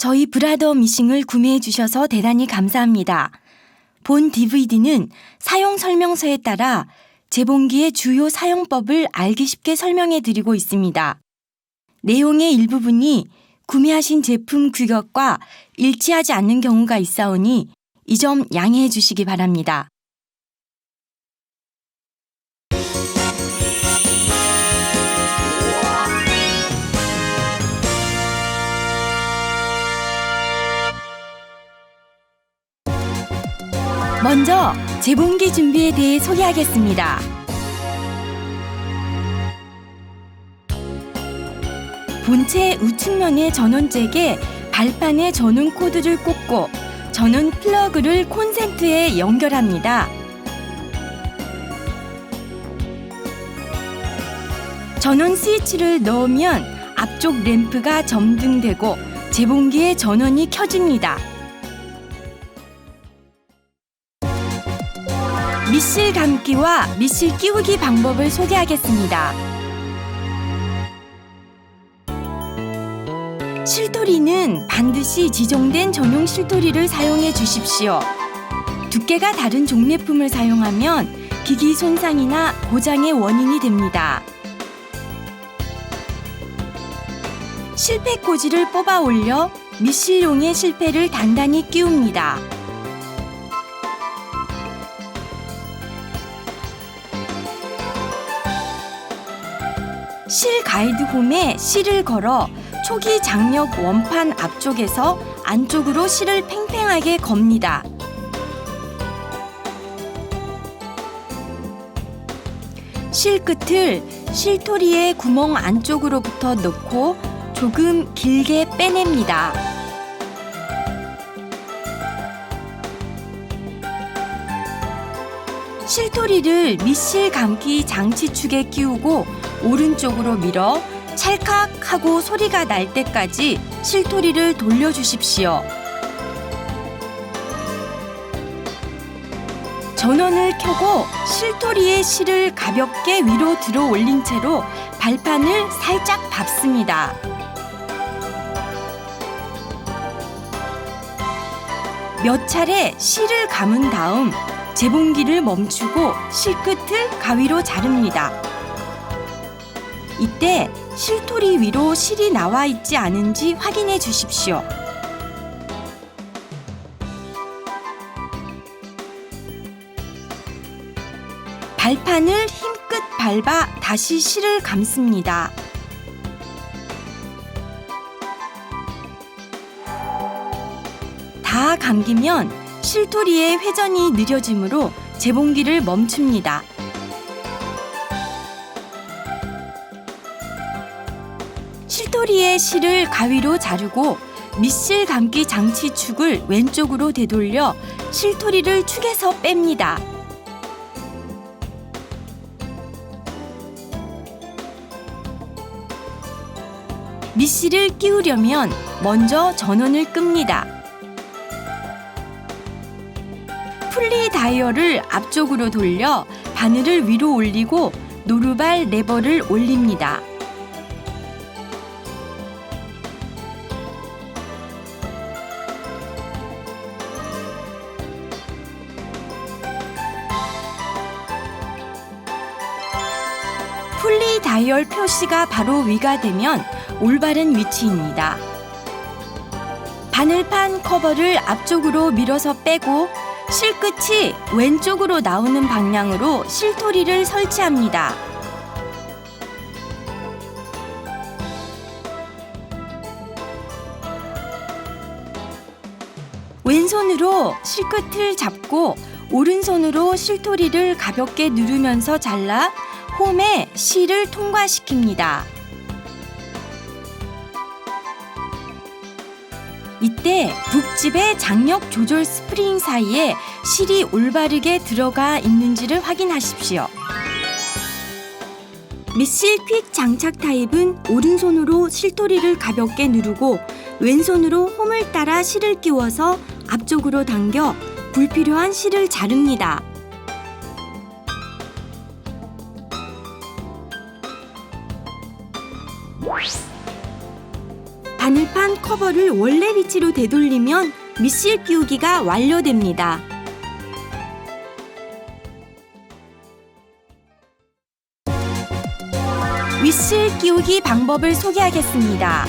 저희 브라더 미싱을 구매해 주셔서 대단히 감사합니다. 본 DVD는 사용 설명서에 따라 재봉기의 주요 사용법을 알기 쉽게 설명해 드리고 있습니다. 내용의 일부분이 구매하신 제품 규격과 일치하지 않는 경우가 있사오니 이 점 양해해 주시기 바랍니다. 먼저 재봉기 준비에 대해 소개하겠습니다. 본체 우측면의 전원잭에 발판의 전원 코드를 꽂고 전원 플러그를 콘센트에 연결합니다. 전원 스위치를 넣으면 앞쪽 램프가 점등되고 재봉기의 전원이 켜집니다. 밑실 감기와 밑실 끼우기 방법을 소개하겠습니다. 실토리는 반드시 지정된 전용 실토리를 사용해 주십시오. 두께가 다른 종례품을 사용하면 기기 손상이나 고장의 원인이 됩니다. 실패 꽂이를 뽑아 올려 밑실용의 실패를 단단히 끼웁니다. 실 가이드 홈에 실을 걸어 초기 장력 원판 앞쪽에서 안쪽으로 실을 팽팽하게 겁니다. 실 끝을 실토리의 구멍 안쪽으로부터 넣고 조금 길게 빼냅니다. 실토리를 밑실 감기 장치축에 끼우고 오른쪽으로 밀어 찰칵 하고 소리가 날 때까지 실토리를 돌려주십시오. 전원을 켜고 실토리의 실을 가볍게 위로 들어 올린 채로 발판을 살짝 밟습니다. 몇 차례 실을 감은 다음 재봉기를 멈추고 실끝을 가위로 자릅니다. 이때 실토리 위로 실이 나와 있지 않은지 확인해 주십시오. 발판을 힘껏 밟아 다시 실을 감습니다. 다 감기면 실토리의 회전이 느려지므로 재봉기를 멈춥니다. 실토리의 실을 가위로 자르고 밑실 감기 장치 축을 왼쪽으로 되돌려 실토리를 축에서 뺍니다. 밑실을 끼우려면 먼저 전원을 끕니다. 풀리 다이얼을 앞쪽으로 돌려 바늘을 위로 올리고 노루발 레버를 올립니다. 풀리 다이얼 표시가 바로 위가 되면 올바른 위치입니다. 바늘판 커버를 앞쪽으로 밀어서 빼고 실끝이 왼쪽으로 나오는 방향으로 실토리를 설치합니다. 왼손으로 실끝을 잡고 오른손으로 실토리를 가볍게 누르면서 잘라 홈에 실을 통과시킵니다. 이때 북집의 장력 조절 스프링 사이에 실이 올바르게 들어가 있는지를 확인하십시오. 밑실 퀵 장착 타입은 오른손으로 실토리를 가볍게 누르고 왼손으로 홈을 따라 실을 끼워서 앞쪽으로 당겨 불필요한 실을 자릅니다. 바늘판 커버를 원래 위치로 되돌리면 밑실 끼우기가 완료됩니다. 윗실 끼우기 방법을 소개하겠습니다.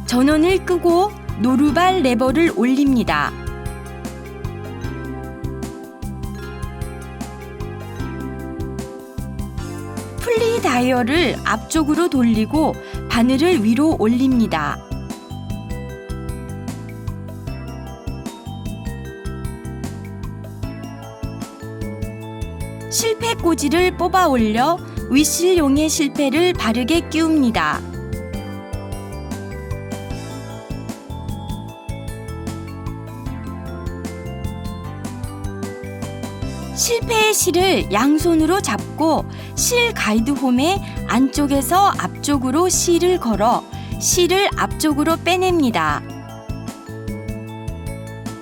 전원을 끄고 노루발 레버를 올립니다. 풀리 다이얼을 앞쪽으로 돌리고 바늘을 위로 올립니다. 실패 꽂이를 뽑아 올려 윗실용의 실패를 바르게 끼웁니다. 실패의 실을 양손으로 잡고 실 가이드홈의 안쪽에서 앞쪽으로 실을 걸어 실을 앞쪽으로 빼냅니다.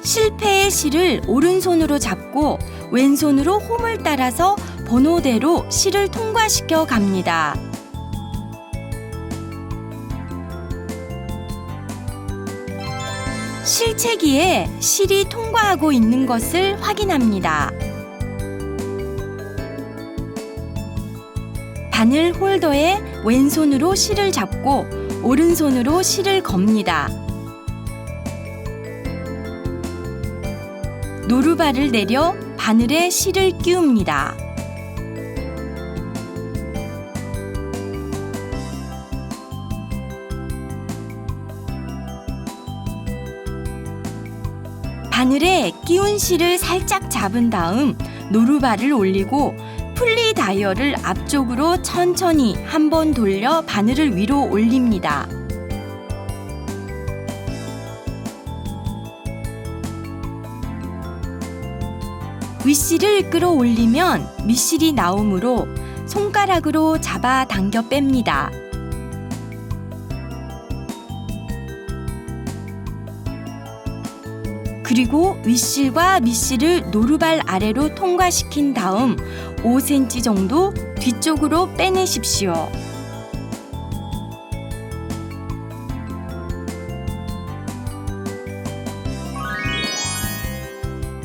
실패의 실을 오른손으로 잡고 왼손으로 홈을 따라서 번호대로 실을 통과시켜 갑니다. 실체기에 실이 통과하고 있는 것을 확인합니다. 바늘 홀더에 왼손으로 실을 잡고 오른손으로 실을 겁니다. 노루발을 내려 바늘에 실을 끼웁니다. 바늘에 끼운 실을 살짝 잡은 다음 노루발을 올리고 풀리 다이얼을 앞쪽으로 천천히 한 번 돌려 바늘을 위로 올립니다. 윗실을 끌어올리면 밑실이 나오므로 손가락으로 잡아 당겨 뺍니다. 그리고 윗실과 밑실을 노루발 아래로 통과시킨 다음 5cm 정도 뒤쪽으로 빼내십시오.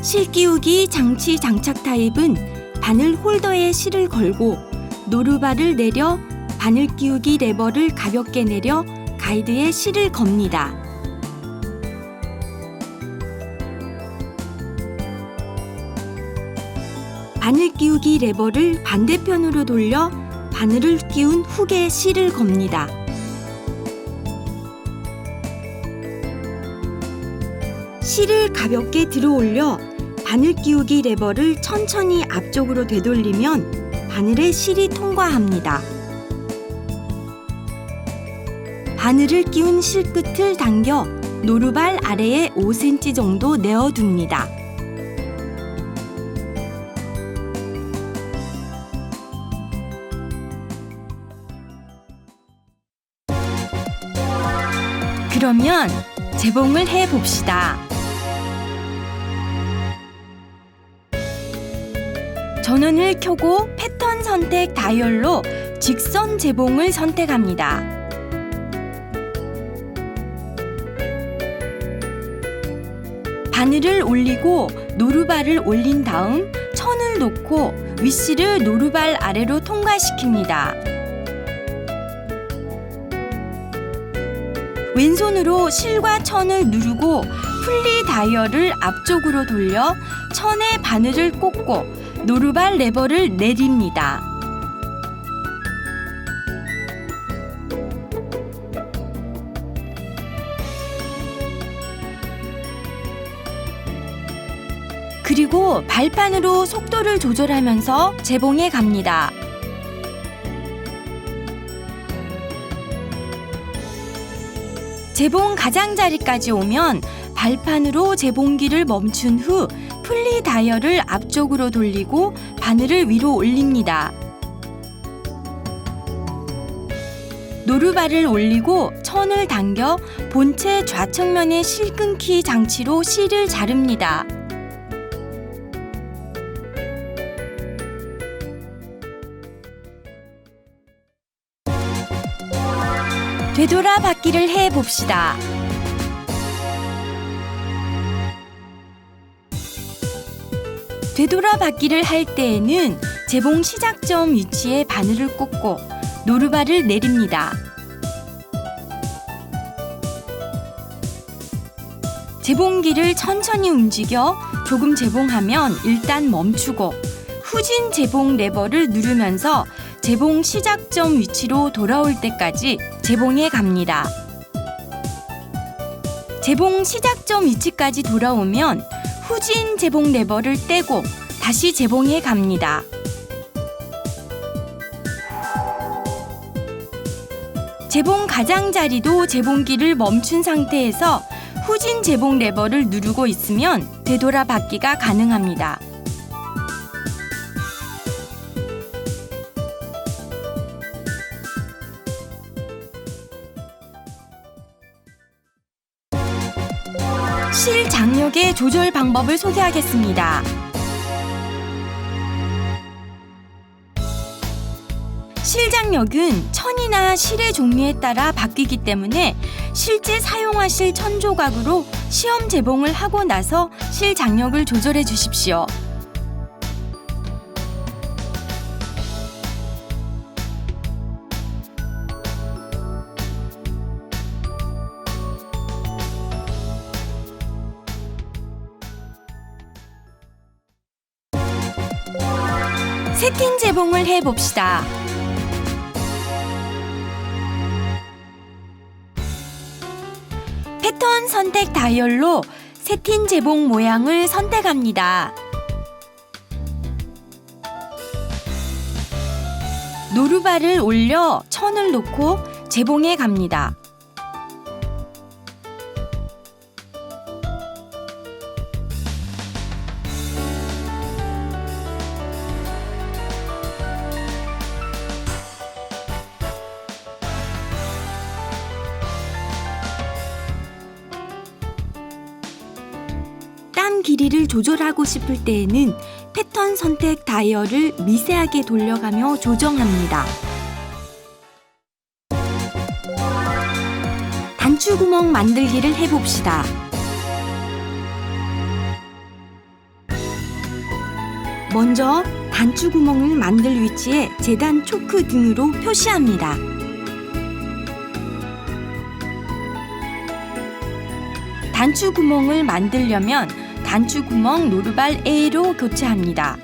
실 끼우기 장치 장착 타입은 바늘 홀더에 실을 걸고 노루발을 내려 바늘 끼우기 레버를 가볍게 내려 가이드에 실을 겁니다. 바늘 끼우기 레버를 반대편으로 돌려 바늘을 끼운 훅에 실을 겁니다. 실을 가볍게 들어 올려 바늘 끼우기 레버를 천천히 앞쪽으로 되돌리면 바늘에 실이 통과합니다. 바늘을 끼운 실 끝을 당겨 노루발 아래에 5cm 정도 내어둡니다. 그러면 재봉을 해봅시다. 전원을 켜고 패턴 선택 다이얼로 직선 재봉을 선택합니다. 바늘을 올리고 노루발을 올린 다음 천을 놓고 윗실을 노루발 아래로 통과시킵니다. 왼손으로 실과 천을 누르고 풀리 다이얼을 앞쪽으로 돌려 천에 바늘을 꽂고 노루발 레버를 내립니다. 그리고 발판으로 속도를 조절하면서 재봉해 갑니다. 재봉 가장자리까지 오면 발판으로 재봉기를 멈춘 후 풀리 다이얼을 앞쪽으로 돌리고 바늘을 위로 올립니다. 노루발을 올리고 천을 당겨 본체 좌측면의 실 끊기 장치로 실을 자릅니다. 되돌아받기를 해봅시다. 되돌아받기를 할 때에는 재봉 시작점 위치에 바늘을 꽂고 노루발을 내립니다. 재봉기를 천천히 움직여 조금 재봉하면 일단 멈추고 후진 재봉 레버를 누르면서 재봉 시작점 위치로 돌아올 때까지 재봉해 갑니다. 재봉 시작점 위치까지 돌아오면 후진 재봉 레버를 떼고 다시 재봉해 갑니다. 재봉 가장자리도 재봉기를 멈춘 상태에서 후진 재봉 레버를 누르고 있으면 되돌아받기가 가능합니다. 실 장력의 조절 방법을 소개하겠습니다. 실 장력은 천이나 실의 종류에 따라 바뀌기 때문에 실제 사용하실 천 조각으로 시험 재봉을 하고 나서 실 장력을 조절해 주십시오. 세팅 재봉을 해봅시다. 패턴 선택 다이얼로 세팅 재봉 모양을 선택합니다. 노루발을 올려 천을 놓고 재봉해 갑니다. 땀 길이를 조절하고 싶을 때에는 패턴 선택 다이얼을 미세하게 돌려가며 조정합니다. 단추구멍 만들기를 해봅시다. 먼저 단추구멍을 만들 위치에 재단 초크 등으로 표시합니다. 단추구멍을 만들려면 단추구멍 노루발 A로 교체합니다.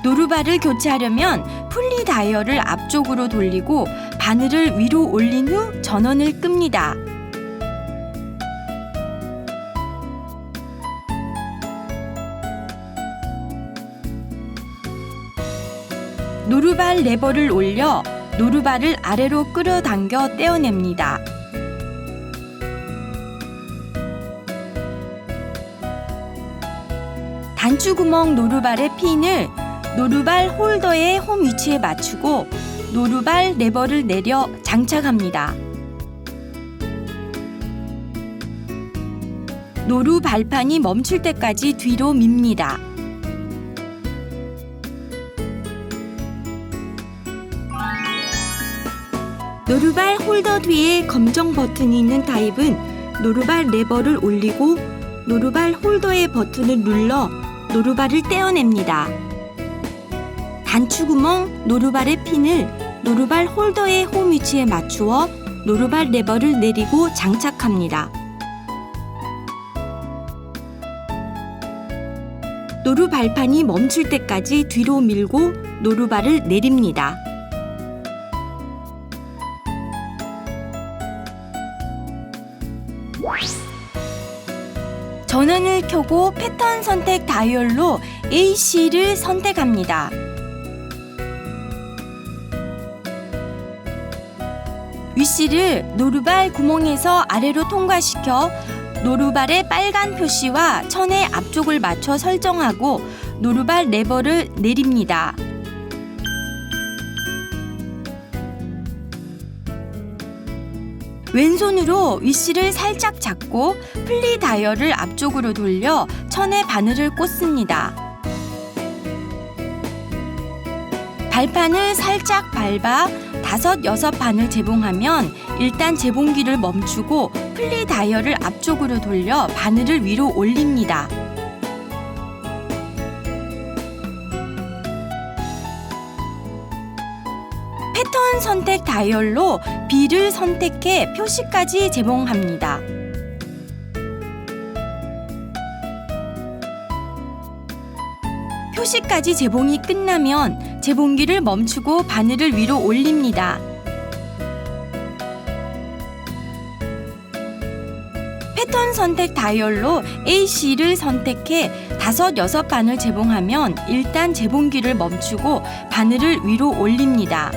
노루발을 교체하려면 풀리 다이얼을 앞쪽으로 돌리고 바늘을 위로 올린 후 전원을 끕니다. 노루발 레버를 올려 노루발을 아래로 끌어당겨 떼어냅니다. 단추구멍 노루발의 핀을 노루발 홀더의 홈 위치에 맞추고 노루발 레버를 내려 장착합니다. 노루 발판이 멈출 때까지 뒤로 밉니다. 노루발 홀더 뒤에 검정 버튼이 있는 타입은 노루발 레버를 올리고 노루발 홀더의 버튼을 눌러 노루발을 떼어냅니다. 단추구멍 노루발의 핀을 노루발 홀더의 홈 위치에 맞추어 노루발 레버를 내리고 장착합니다. 노루 발판이 멈출 때까지 뒤로 밀고 노루발을 내립니다. 전원을 켜고 패턴 선택 다이얼로 AC를 선택합니다. 위씨를 노루발 구멍에서 아래로 통과시켜 노루발의 빨간 표시와 천의 앞쪽을 맞춰 설정하고 노루발 레버를 내립니다. 왼손으로 위씨를 살짝 잡고 플리 다이얼을 앞쪽으로 돌려 천에 바늘을 꽂습니다. 발판을 살짝 밟아 5, 6반을 재봉하면 일단 재봉기를 멈추고 플리 다이얼을 앞쪽으로 돌려 바늘을 위로 올립니다. 패턴 선택 다이얼로 B를 선택해 표시까지 재봉합니다. 표시까지 재봉이 끝나면 재봉기를 멈추고 바늘을 위로 올립니다. 패턴 선택 다이얼로 AC를 선택해 5, 6반을 재봉하면 일단 재봉기를 멈추고 바늘을 위로 올립니다.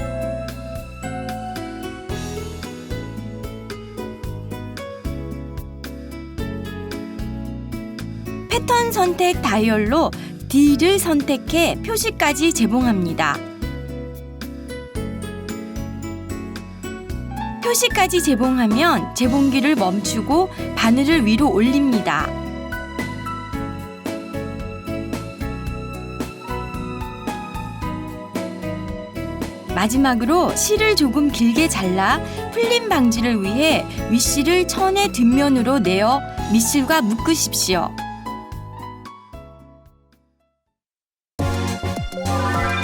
패턴 선택 다이얼로 D를 선택해 표시까지 재봉합니다. 표시까지 재봉하면 재봉기를 멈추고 바늘을 위로 올립니다. 마지막으로 실을 조금 길게 잘라 풀림 방지를 위해 윗실을 천의 뒷면으로 내어 밑실과 묶으십시오.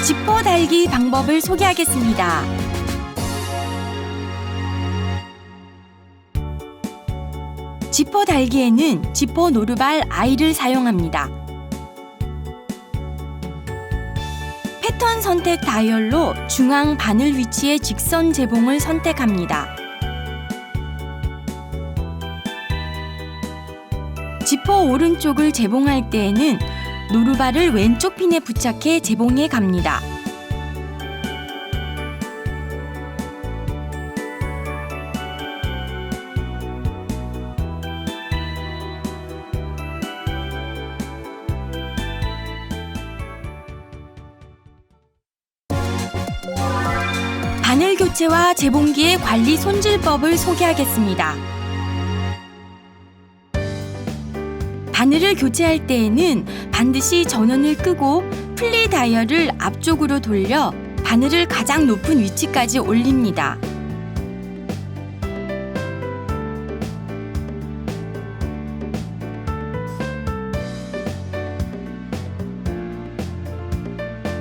지퍼 달기 방법을 소개하겠습니다. 지퍼 달기에는 지퍼 노루발 I를 사용합니다. 패턴 선택 다이얼로 중앙 바늘 위치의 직선 재봉을 선택합니다. 지퍼 오른쪽을 재봉할 때에는 노루발을 왼쪽 핀에 부착해 재봉해 갑니다. 바늘 교체와 재봉기의 관리 손질법을 소개하겠습니다. 바늘을 교체할 때에는 반드시 전원을 끄고 플리 다이얼을 앞쪽으로 돌려 바늘을 가장 높은 위치까지 올립니다.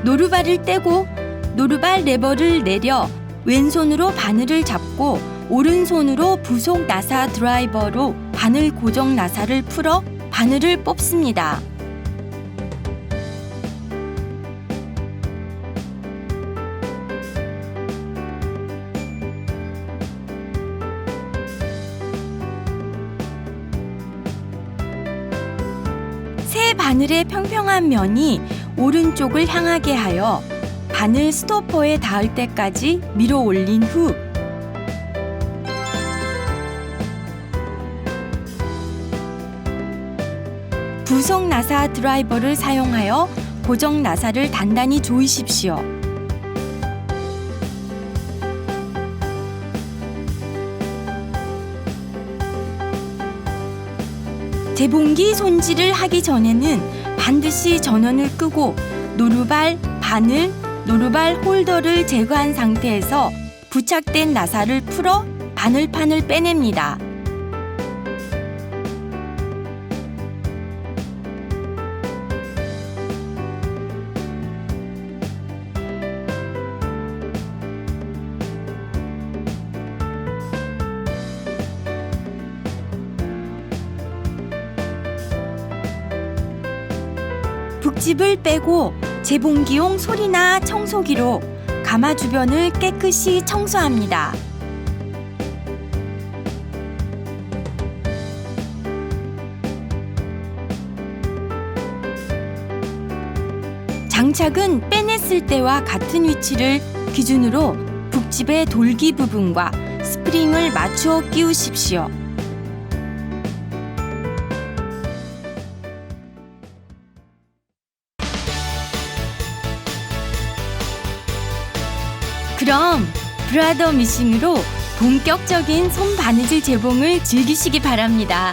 노루발을 떼고 노루발 레버를 내려 왼손으로 바늘을 잡고 오른손으로 부속 나사 드라이버로 바늘 고정 나사를 풀어 바늘을 뽑습니다. 새 바늘의 평평한 면이 오른쪽을 향하게 하여 바늘 스토퍼에 닿을 때까지 밀어 올린 후 부속 나사 드라이버를 사용하여 고정 나사를 단단히 조이십시오. 재봉기 손질을 하기 전에는 반드시 전원을 끄고 노루발, 바늘, 노루발 홀더를 제거한 상태에서 부착된 나사를 풀어 바늘판을 빼냅니다. 북집을 빼고 재봉기용 소리나 청소기로 가마 주변을 깨끗이 청소합니다. 장착은 빼냈을 때와 같은 위치를 기준으로 북집의 돌기 부분과 스프링을 맞추어 끼우십시오. 그럼 브라더 미싱으로 본격적인 손 바느질 재봉을 즐기시기 바랍니다.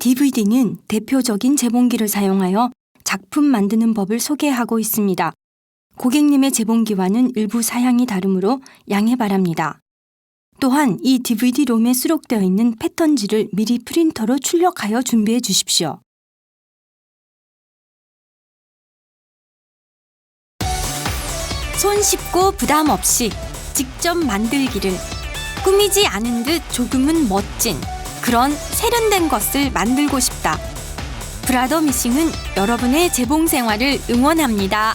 DVD는 대표적인 재봉기를 사용하여 작품 만드는 법을 소개하고 있습니다. 고객님의 재봉기와는 일부 사양이 다르므로 양해 바랍니다. 또한 이 DVD-롬에 수록되어 있는 패턴지를 미리 프린터로 출력하여 준비해 주십시오. 손 쉽고 부담 없이 직접 만들기를, 꾸미지 않은 듯 조금은 멋진 그런 세련된 것을 만들고 싶다. 브라더 미싱은 여러분의 재봉 생활을 응원합니다.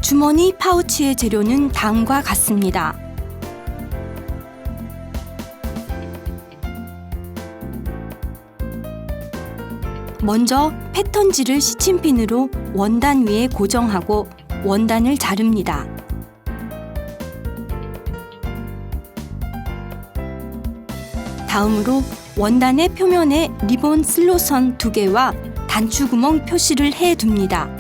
주머니 파우치의 재료는 다음과 같습니다. 먼저 패턴지를 시침핀으로 원단 위에 고정하고 원단을 자릅니다. 다음으로 원단의 표면에 리본 슬롯선 2개와 단추구멍 표시를 해둡니다.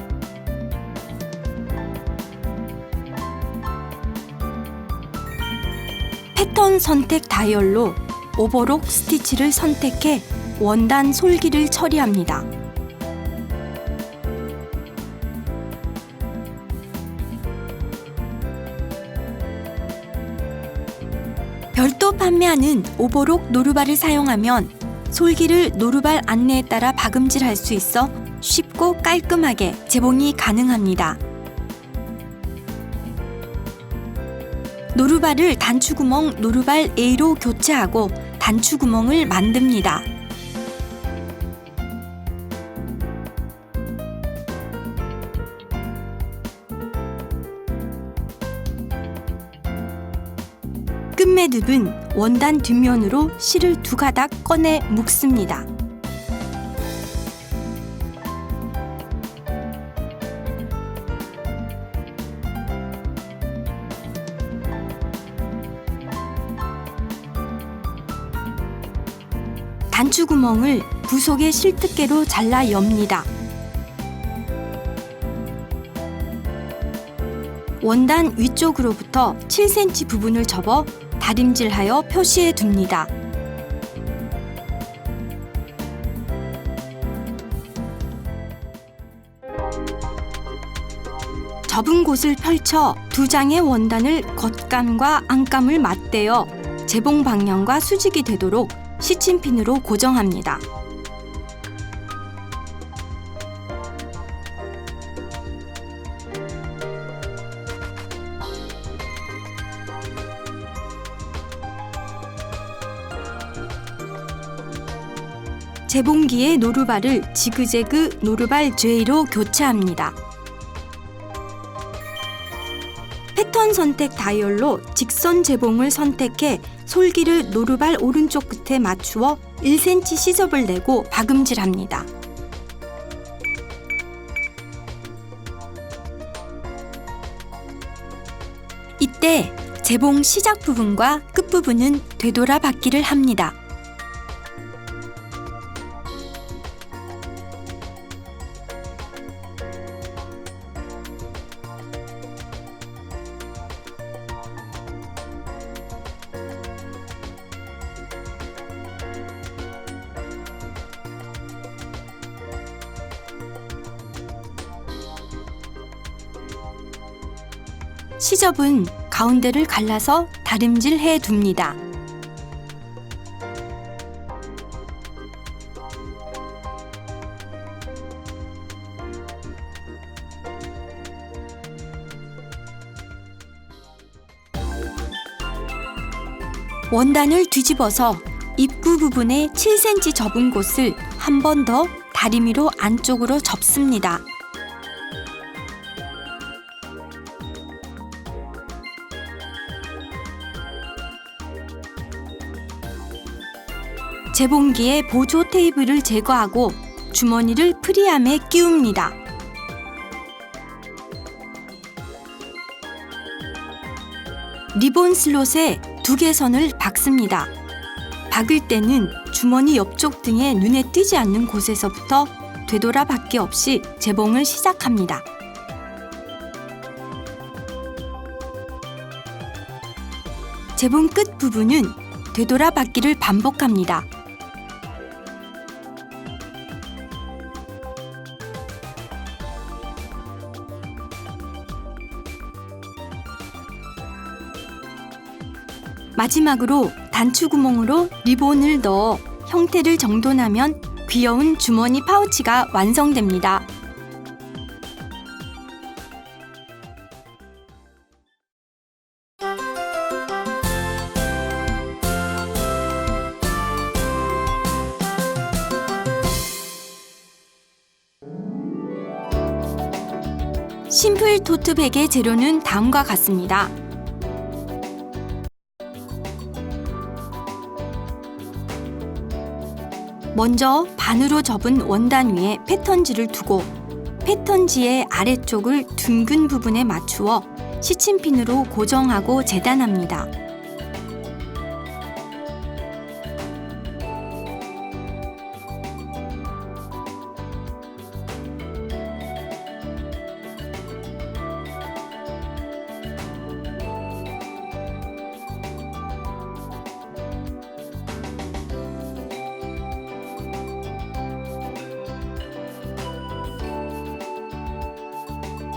패턴 선택 다이얼로 오버록 스티치를 선택해 원단 솔기를 처리합니다. 별도 판매하는 오버록 노루발을 사용하면 솔기를 노루발 안내에 따라 박음질할 수 있어 쉽고 깔끔하게 재봉이 가능합니다. 노루발을 단추구멍 노루발 A로 교체하고 단추구멍을 만듭니다. 끝매듭은 원단 뒷면으로 실을 2가닥 꺼내 묶습니다. 단추구멍을 부속의 실뜨개로 잘라 엽니다. 원단 위쪽으로부터 7cm 부분을 접어 다림질하여 표시해 둡니다. 접은 곳을 펼쳐 2장의 원단을 겉감과 안감을 맞대어 재봉 방향과 수직이 되도록 시침핀으로 고정합니다. 재봉기의 노루발을 지그재그 노루발 J로 교체합니다. 패턴 선택 다이얼로 직선 재봉을 선택해 솔기를 노루발 오른쪽 끝에 맞추어 1cm 시접을 내고 박음질합니다. 이때 재봉 시작 부분과 끝 부분은 되돌아 받기를 합니다. 시접은 가운데를 갈라서 다림질 해 둡니다. 원단을 뒤집어서 입구 부분에 7cm 접은 곳을 한 번 더 다리미로 안쪽으로 접습니다. 재봉기에 보조 테이프를 제거하고 주머니를 프리함에 끼웁니다. 리본 슬롯에 두개선을 박습니다. 박을 때는 주머니 옆쪽 등에 눈에 띄지 않는 곳에서부터 되돌아 박기 없이 재봉을 시작합니다. 재봉 끝 부분은 되돌아 박기를 반복합니다. 마지막으로 단추구멍으로 리본을 넣어 형태를 정돈하면 귀여운 주머니 파우치가 완성됩니다. 심플 토트백의 재료는 다음과 같습니다. 먼저 반으로 접은 원단 위에 패턴지를 두고 패턴지의 아래쪽을 둥근 부분에 맞추어 시침핀으로 고정하고 재단합니다.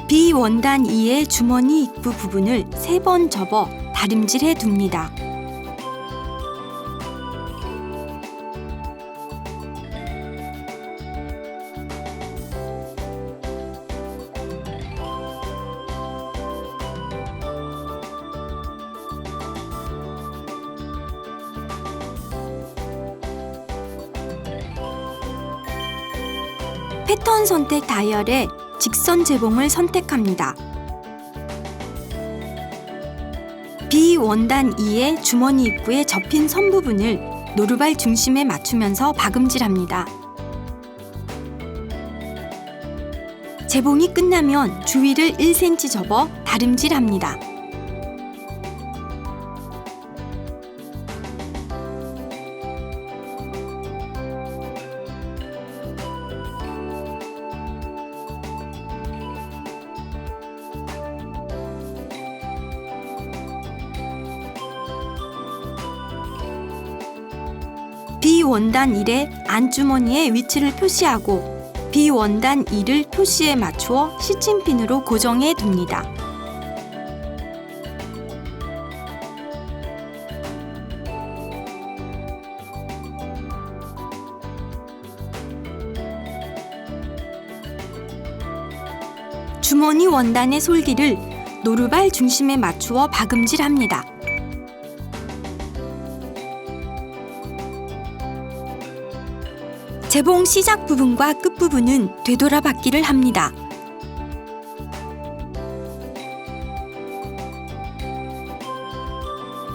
B원단 2의 주머니 입구 부분을 3번 접어 다림질해 둡니다. 패턴 선택 다이얼에 직선 재봉을 선택합니다. B원단 2의 주머니 입구에 접힌 선 부분을 노루발 중심에 맞추면서 박음질합니다. 재봉이 끝나면 주위를 1cm 접어 다림질합니다. B원단 1의 안주머니의 위치를 표시하고 B원단 2를 표시에 맞추어 시침핀으로 고정해 둡니다. 주머니 원단의 솔기를 노루발 중심에 맞추어 박음질합니다. 재봉 시작 부분과 끝 부분은 되돌아 박기를 합니다.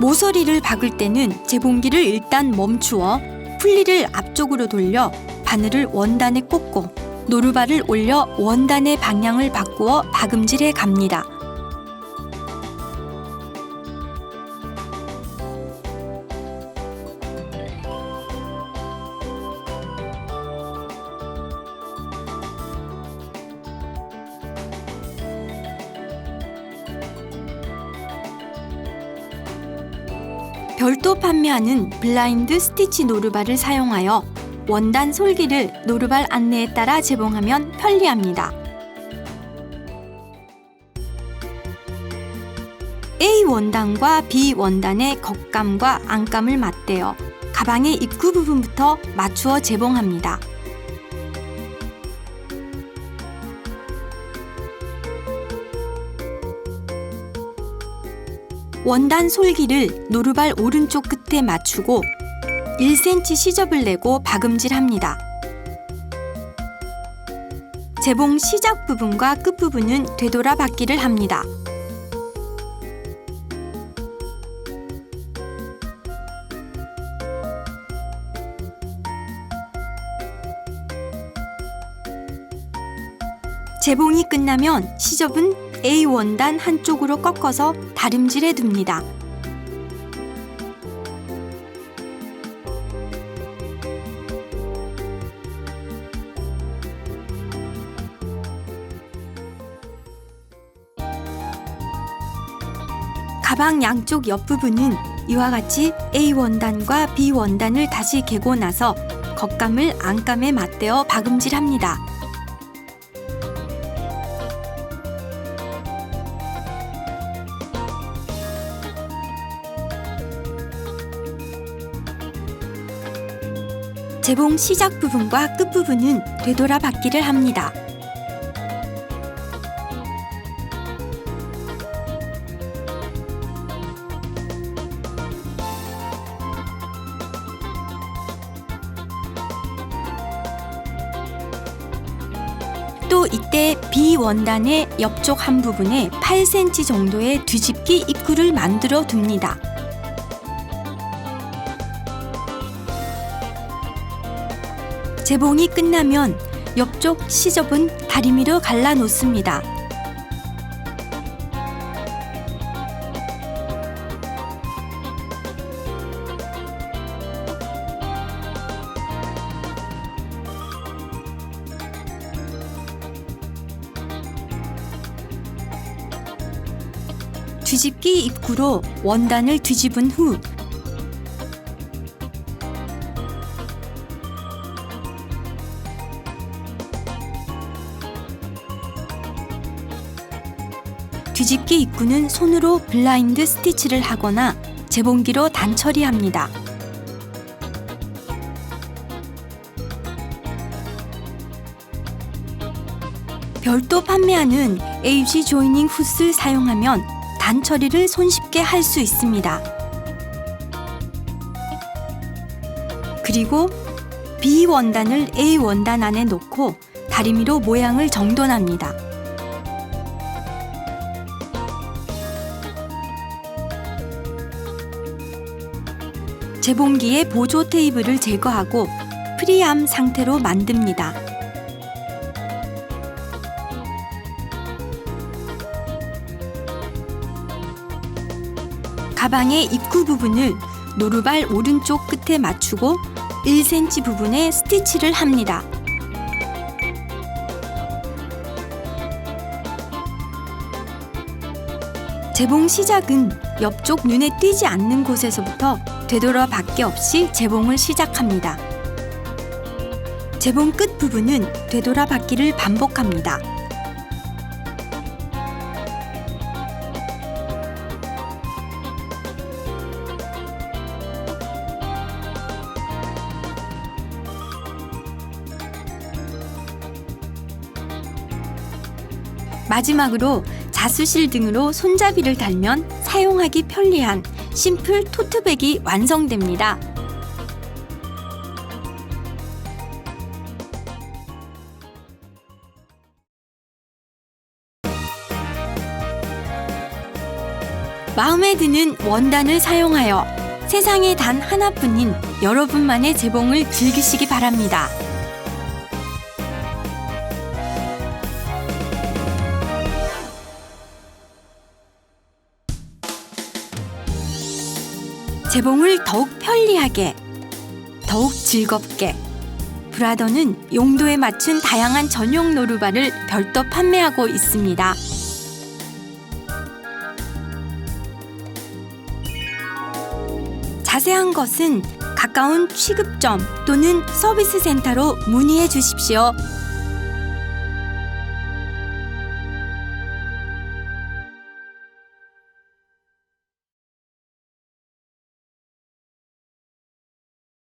모서리를 박을 때는 재봉기를 일단 멈추어 풀리를 앞쪽으로 돌려 바늘을 원단에 꽂고 노루발을 올려 원단의 방향을 바꾸어 박음질해 갑니다. 별도 판매하는 블라인드 스티치 노루발을 사용하여 원단 솔기를 노루발 안내에 따라 재봉하면 편리합니다. A 원단과 B 원단의 겉감과 안감을 맞대어 가방의 입구 부분부터 맞추어 재봉합니다. 원단 솔기를 노루발 오른쪽 끝에 맞추고 1cm 시접을 내고 박음질합니다. 재봉 시작 부분과 끝 부분은 되돌아 박기를 합니다. 재봉이 끝나면 시접은 A 원단 한쪽으로 꺾어서 다림질해 둡니다. 가방 양쪽 옆부분은 이와 같이 A 원단과 B 원단을 다시 개고 나서 겉감을 안감에 맞대어 박음질합니다. 재봉 시작 부분과 끝 부분은 되돌아 받기를 합니다. 또 이때 B 원단의 옆쪽 한 부분에 8cm 정도의 뒤집기 입구를 만들어 둡니다. 재봉이 끝나면 옆쪽 시접은 다리미로 갈라 놓습니다. 뒤집기 입구로 원단을 뒤집은 후 뒤집기 입구는 손으로 블라인드 스티치를 하거나 재봉기로 단처리합니다. 별도 판매하는 AG 조이닝 훗을 사용하면 단처리를 손쉽게 할 수 있습니다. 그리고 B 원단을 A 원단 안에 넣고 다리미로 모양을 정돈합니다. 재봉기에 보조 테이블을 제거하고 프리암 상태로 만듭니다. 가방의 입구 부분을 노루발 오른쪽 끝에 맞추고 1cm 부분에 스티치를 합니다. 재봉 시작은 옆쪽 눈에 띄지 않는 곳에서부터 되돌아 받기 없이 재봉을 시작합니다. 재봉 끝 부분은 되돌아 받기를 반복합니다. 마지막으로 자수실 등으로 손잡이를 달면 사용하기 편리한 심플 토트백이 완성됩니다. 마음에 드는 원단을 사용하여 세상에 단 하나뿐인 여러분만의 재봉을 즐기시기 바랍니다. 재봉을 더욱 편리하게, 더욱 즐겁게 브라더는 용도에 맞춘 다양한 전용 노루발을 별도 판매하고 있습니다. 자세한 것은 가까운 취급점 또는 서비스 센터로 문의해 주십시오.